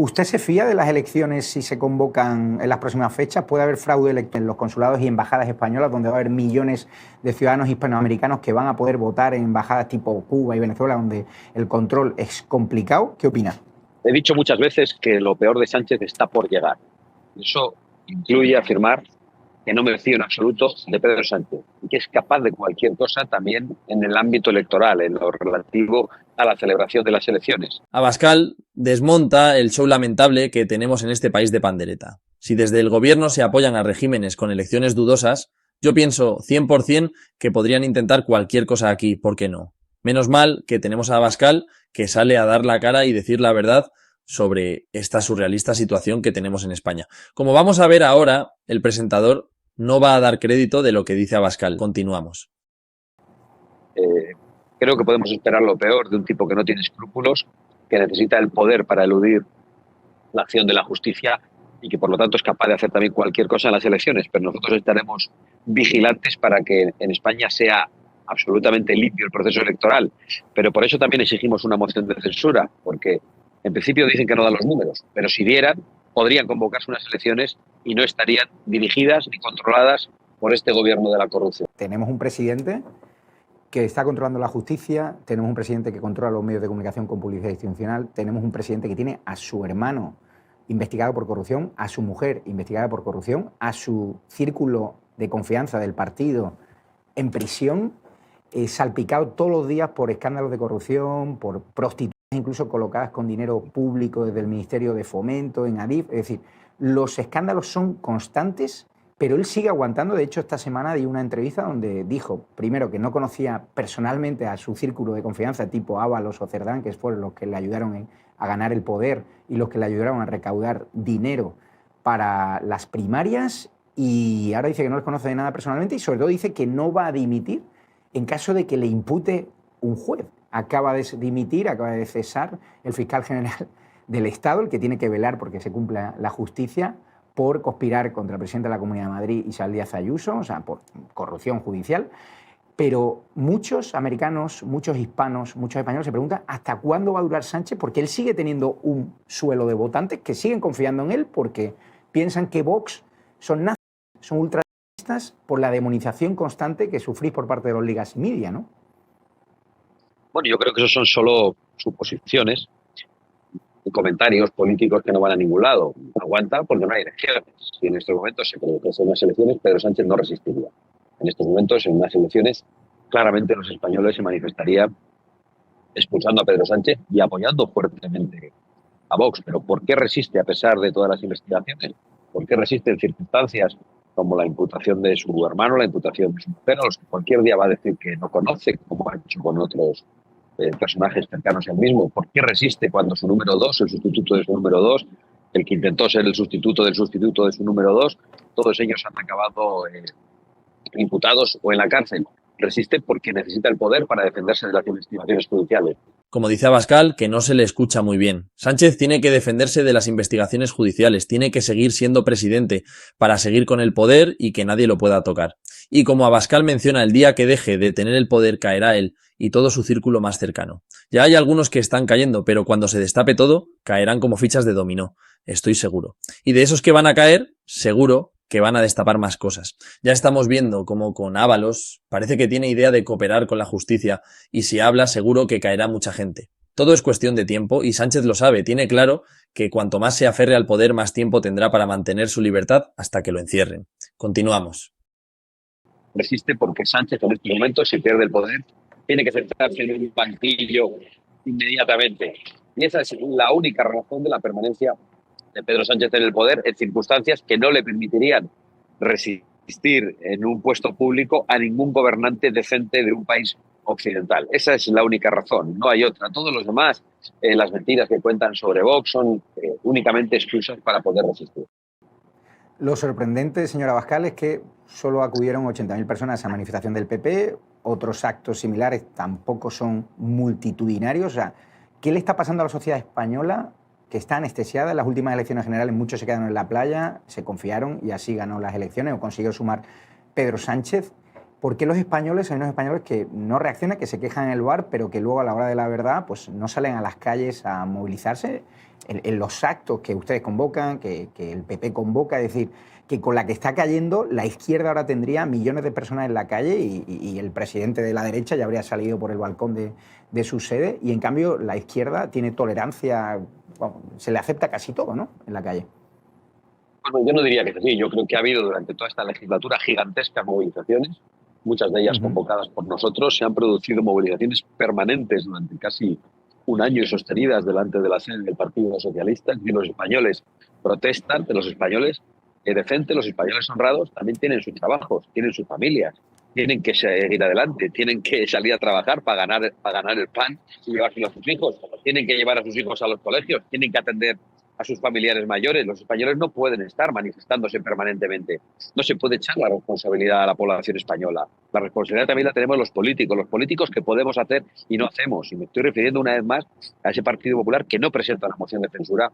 ¿Usted se fía de las elecciones si se convocan en las próximas fechas? ¿Puede haber fraude electoral en los consulados y embajadas españolas, donde va a haber millones de ciudadanos hispanoamericanos que van a poder votar en embajadas tipo Cuba y Venezuela, donde el control es complicado? ¿Qué opina? He dicho muchas veces que lo peor de Sánchez está por llegar. Eso incluye afirmar que no me fío en absoluto de Pedro Sánchez y que es capaz de cualquier cosa también en el ámbito electoral, en lo relativo a la celebración de las elecciones. Abascal desmonta el show lamentable que tenemos en este país de pandereta. Si desde el gobierno se apoyan a regímenes con elecciones dudosas, yo pienso 100% que podrían intentar cualquier cosa aquí, ¿por qué no? Menos mal que tenemos a Abascal que sale a dar la cara y decir la verdad sobre esta surrealista situación que tenemos en España. Como vamos a ver ahora, el presentador no va a dar crédito de lo que dice Abascal. Continuamos. Creo que podemos esperar lo peor de un tipo que no tiene escrúpulos, que necesita el poder para eludir la acción de la justicia y que por lo tanto es capaz de hacer también cualquier cosa en las elecciones. Pero nosotros estaremos vigilantes para que en España sea absolutamente limpio el proceso electoral. Pero por eso también exigimos una moción de censura, porque en principio dicen que no dan los números, pero si dieran, podrían convocarse unas elecciones y no estarían dirigidas ni controladas por este gobierno de la corrupción. Tenemos un presidente que está controlando la justicia, tenemos un presidente que controla los medios de comunicación con publicidad institucional, tenemos un presidente que tiene a su hermano investigado por corrupción, a su mujer investigada por corrupción, a su círculo de confianza del partido en prisión, salpicado todos los días por escándalos de corrupción, por prostitutas incluso colocadas con dinero público desde el Ministerio de Fomento, en Adif. Es decir, los escándalos son constantes, pero él sigue aguantando. De hecho, esta semana dio una entrevista donde dijo, primero, que no conocía personalmente a su círculo de confianza, tipo Ábalos o Cerdán, que fueron los que le ayudaron a ganar el poder y los que le ayudaron a recaudar dinero para las primarias, y ahora dice que no les conoce de nada personalmente y sobre todo dice que no va a dimitir en caso de que le impute un juez. Acaba de dimitir, acaba de cesar el fiscal general del Estado, el que tiene que velar porque se cumpla la justicia, por conspirar contra el presidente de la Comunidad de Madrid, Isabel Díaz Ayuso, o sea, por corrupción judicial. Pero muchos americanos, muchos hispanos, muchos españoles se preguntan ¿hasta cuándo va a durar Sánchez? Porque él sigue teniendo un suelo de votantes que siguen confiando en él porque piensan que Vox son nazis, son ultraderechistas por la demonización constante que sufrís por parte de los legacy media, ¿no? Bueno, yo creo que eso son solo suposiciones y comentarios políticos que no van a ningún lado. Aguanta porque no hay elecciones. Si en estos momentos se produjesen unas elecciones, Pedro Sánchez no resistiría. En estos momentos, en unas elecciones, claramente los españoles se manifestarían expulsando a Pedro Sánchez y apoyando fuertemente a Vox. Pero ¿por qué resiste a pesar de todas las investigaciones? ¿Por qué resiste en circunstancias como la imputación de su hermano, la imputación de su mujer, a los que cualquier día va a decir que no conoce, como ha hecho con otros personajes cercanos a él mismo? ¿Por qué resiste cuando su número 2, el sustituto de su número 2, el que intentó ser el sustituto de su número 2, todos ellos han acabado imputados o en la cárcel? Resiste porque necesita el poder para defenderse de las investigaciones judiciales. Como dice Abascal, que no se le escucha muy bien. Sánchez tiene que defenderse de las investigaciones judiciales, tiene que seguir siendo presidente para seguir con el poder y que nadie lo pueda tocar. Y como Abascal menciona, el día que deje de tener el poder caerá él y todo su círculo más cercano. Ya hay algunos que están cayendo, pero cuando se destape todo, caerán como fichas de dominó, estoy seguro. Y de esos que van a caer, seguro que van a destapar más cosas. Ya estamos viendo como con Ábalos parece que tiene idea de cooperar con la justicia y si habla seguro que caerá mucha gente. Todo es cuestión de tiempo y Sánchez lo sabe, tiene claro que cuanto más se aferre al poder más tiempo tendrá para mantener su libertad hasta que lo encierren. Continuamos. Resiste porque Sánchez en este momento, si pierde el poder, tiene que sentarse en un banquillo inmediatamente. Y esa es la única razón de la permanencia de Pedro Sánchez en el poder, en circunstancias que no le permitirían resistir en un puesto público a ningún gobernante decente de un país occidental. Esa es la única razón, no hay otra. Todos los demás, las mentiras que cuentan sobre Vox son únicamente excusas para poder resistir. Lo sorprendente, señor Abascal, es que solo acudieron 80.000 personas a esa manifestación del PP, otros actos similares tampoco son multitudinarios. O sea, ¿qué le está pasando a la sociedad española que está anestesiada? En las últimas elecciones generales muchos se quedaron en la playa, se confiaron y así ganó las elecciones o consiguió sumar Pedro Sánchez. ¿Por qué los españoles, hay unos españoles que no reaccionan, que se quejan en el bar, pero que luego a la hora de la verdad pues no salen a las calles a movilizarse en los actos que ustedes convocan, que el PP convoca? Es decir, que con la que está cayendo, la izquierda ahora tendría millones de personas en la calle y el presidente de la derecha ya habría salido por el balcón de su sede, y en cambio la izquierda tiene tolerancia, bueno, se le acepta casi todo, ¿no?, en la calle. Bueno, yo no diría que es así. Yo creo que ha habido durante toda esta legislatura gigantescas movilizaciones, muchas de ellas convocadas por nosotros. Se han producido movilizaciones permanentes durante casi un año y sostenidas delante de la sede del Partido Socialista. Y los españoles protestan, de los españoles decentes, los españoles honrados, también tienen sus trabajos, tienen sus familias, tienen que seguir adelante, tienen que salir a trabajar para ganar el pan y llevárselo a sus hijos, tienen que llevar a sus hijos a los colegios, tienen que atender a sus familiares mayores. Los españoles no pueden estar manifestándose permanentemente. No se puede echar la responsabilidad a la población española. La responsabilidad también la tenemos los políticos que podemos hacer y no hacemos. Y me estoy refiriendo una vez más a ese Partido Popular que no presenta una moción de censura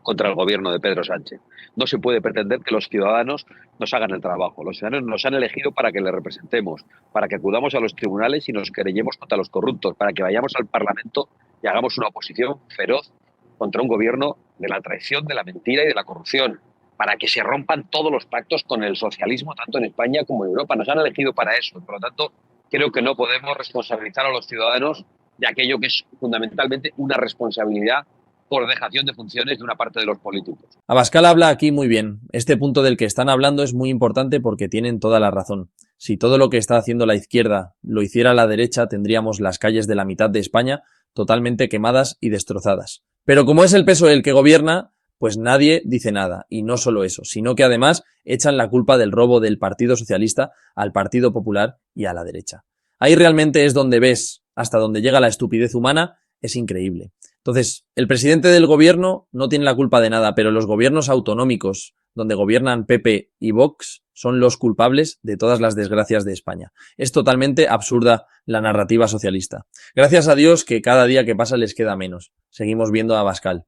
contra el gobierno de Pedro Sánchez. No se puede pretender que los ciudadanos nos hagan el trabajo. Los ciudadanos nos han elegido para que les representemos, para que acudamos a los tribunales y nos querellemos contra los corruptos, para que vayamos al Parlamento y hagamos una oposición feroz contra un gobierno de la traición, de la mentira y de la corrupción, para que se rompan todos los pactos con el socialismo, tanto en España como en Europa. Nos han elegido para eso. Por lo tanto, creo que no podemos responsabilizar a los ciudadanos de aquello que es fundamentalmente una responsabilidad por dejación de funciones de una parte de los políticos. Abascal habla aquí muy bien. Este punto del que están hablando es muy importante porque tienen toda la razón. Si todo lo que está haciendo la izquierda lo hiciera la derecha, tendríamos las calles de la mitad de España totalmente quemadas y destrozadas. Pero como es el PSOE el que gobierna, pues nadie dice nada. Y no solo eso, sino que además echan la culpa del robo del Partido Socialista al Partido Popular y a la derecha. Ahí realmente es donde ves hasta dónde llega la estupidez humana. Es increíble. Entonces, el presidente del gobierno no tiene la culpa de nada, pero los gobiernos autonómicos, donde gobiernan PP y Vox, son los culpables de todas las desgracias de España. Es totalmente absurda la narrativa socialista. Gracias a Dios que cada día que pasa les queda menos. Seguimos viendo a Abascal.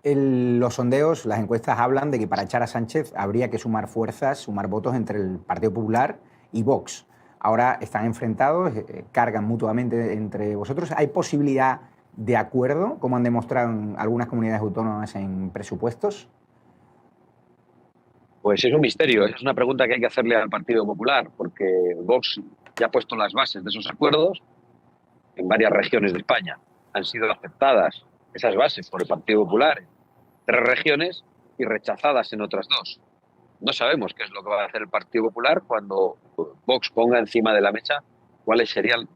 Los sondeos, las encuestas hablan de que para echar a Sánchez habría que sumar fuerzas, sumar votos entre el Partido Popular y Vox. Ahora están enfrentados, cargan mutuamente entre vosotros. ¿Hay posibilidad de acuerdo, como han demostrado en algunas comunidades autónomas en presupuestos? Pues es un misterio, es una pregunta que hay que hacerle al Partido Popular, porque Vox ya ha puesto las bases de esos acuerdos en varias regiones de España. Han sido aceptadas esas bases por el Partido Popular en 3 regiones y rechazadas en otras 2. No sabemos qué es lo que va a hacer el Partido Popular cuando Vox ponga encima de la mesa cuáles serían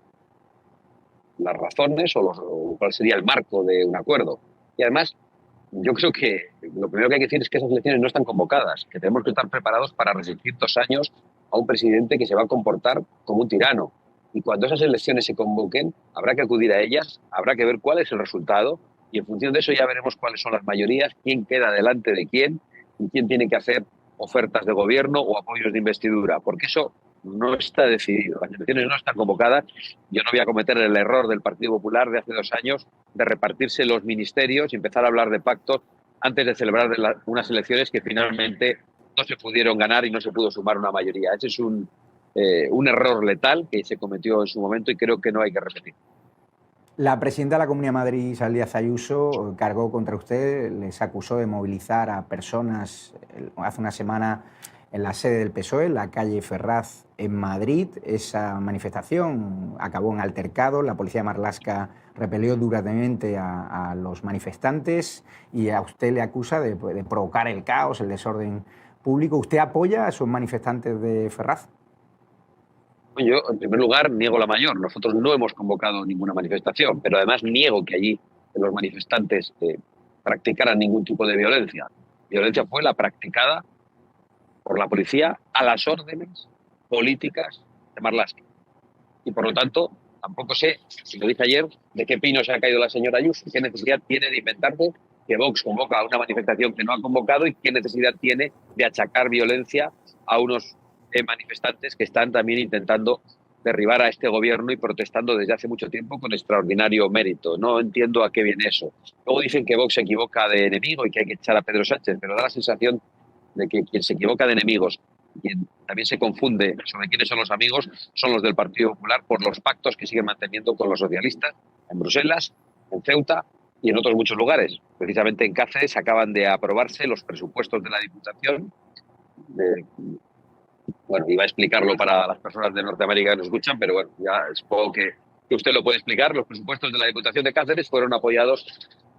las razones o cuál sería el marco de un acuerdo. Y además, yo creo que lo primero que hay que decir es que esas elecciones no están convocadas, que tenemos que estar preparados para resistir 2 años a un presidente que se va a comportar como un tirano. Y cuando esas elecciones se convoquen, habrá que acudir a ellas, habrá que ver cuál es el resultado y en función de eso ya veremos cuáles son las mayorías, quién queda delante de quién y quién tiene que hacer ofertas de gobierno o apoyos de investidura, porque eso no está decidido. Las elecciones no están convocadas. Yo no voy a cometer el error del Partido Popular de hace 2 años de repartirse los ministerios y empezar a hablar de pactos antes de celebrar unas elecciones que finalmente no se pudieron ganar y no se pudo sumar una mayoría. Ese es un error letal que se cometió en su momento y creo que no hay que repetir. La presidenta de la Comunidad de Madrid, Isabel Díaz Ayuso, cargó contra usted, les acusó de movilizar a personas hace una semana en la sede del PSOE, en la calle Ferraz, en Madrid. Esa manifestación acabó en altercado, la policía de Marlaska repelió duramente a los manifestantes y a usted le acusa de provocar el caos, el desorden público. ¿Usted apoya a esos manifestantes de Ferraz? Yo, en primer lugar, niego la mayor. Nosotros no hemos convocado ninguna manifestación, pero además niego que allí los manifestantes practicaran ningún tipo de violencia. Violencia fue la practicada por la policía a las órdenes políticas de Marlaska. Y por lo tanto, tampoco sé, si lo dije ayer, de qué pino se ha caído la señora Ayuso, qué necesidad tiene de inventarse que Vox convoca a una manifestación que no ha convocado y qué necesidad tiene de achacar violencia a unos manifestantes que están también intentando derribar a este gobierno y protestando desde hace mucho tiempo con extraordinario mérito. No entiendo a qué viene eso. Luego dicen que Vox se equivoca de enemigo y que hay que echar a Pedro Sánchez, pero da la sensación de que quien se equivoca de enemigos también se confunde sobre quiénes son los amigos, son los del Partido Popular por los pactos que siguen manteniendo con los socialistas en Bruselas, en Ceuta y en otros muchos lugares. Precisamente en Cáceres acaban de aprobarse los presupuestos de la Diputación. Bueno, iba a explicarlo para las personas de Norteamérica que nos escuchan, pero bueno, ya supongo que usted lo puede explicar. Los presupuestos de la Diputación de Cáceres fueron apoyados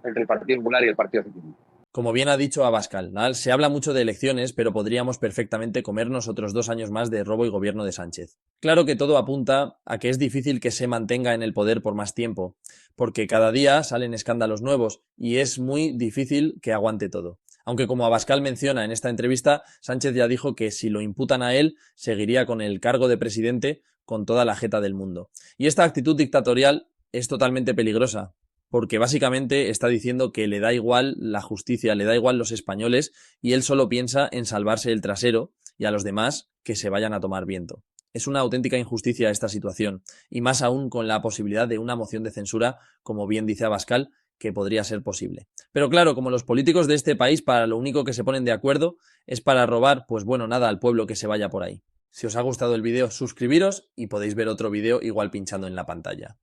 entre el Partido Popular y el Partido Socialista. Como bien ha dicho Abascal, ¿no? Se habla mucho de elecciones, pero podríamos perfectamente comernos otros 2 años más de robo y gobierno de Sánchez. Claro que todo apunta a que es difícil que se mantenga en el poder por más tiempo, porque cada día salen escándalos nuevos y es muy difícil que aguante todo. Aunque como Abascal menciona en esta entrevista, Sánchez ya dijo que si lo imputan a él, seguiría con el cargo de presidente con toda la jeta del mundo. Y esta actitud dictatorial es totalmente peligrosa, porque básicamente está diciendo que le da igual la justicia, le da igual los españoles y él solo piensa en salvarse el trasero y a los demás que se vayan a tomar viento. Es una auténtica injusticia esta situación, y más aún con la posibilidad de una moción de censura, como bien dice Abascal, que podría ser posible. Pero claro, como los políticos de este país para lo único que se ponen de acuerdo es para robar, pues bueno, nada al pueblo que se vaya por ahí. Si os ha gustado el vídeo, suscribiros y podéis ver otro vídeo igual pinchando en la pantalla.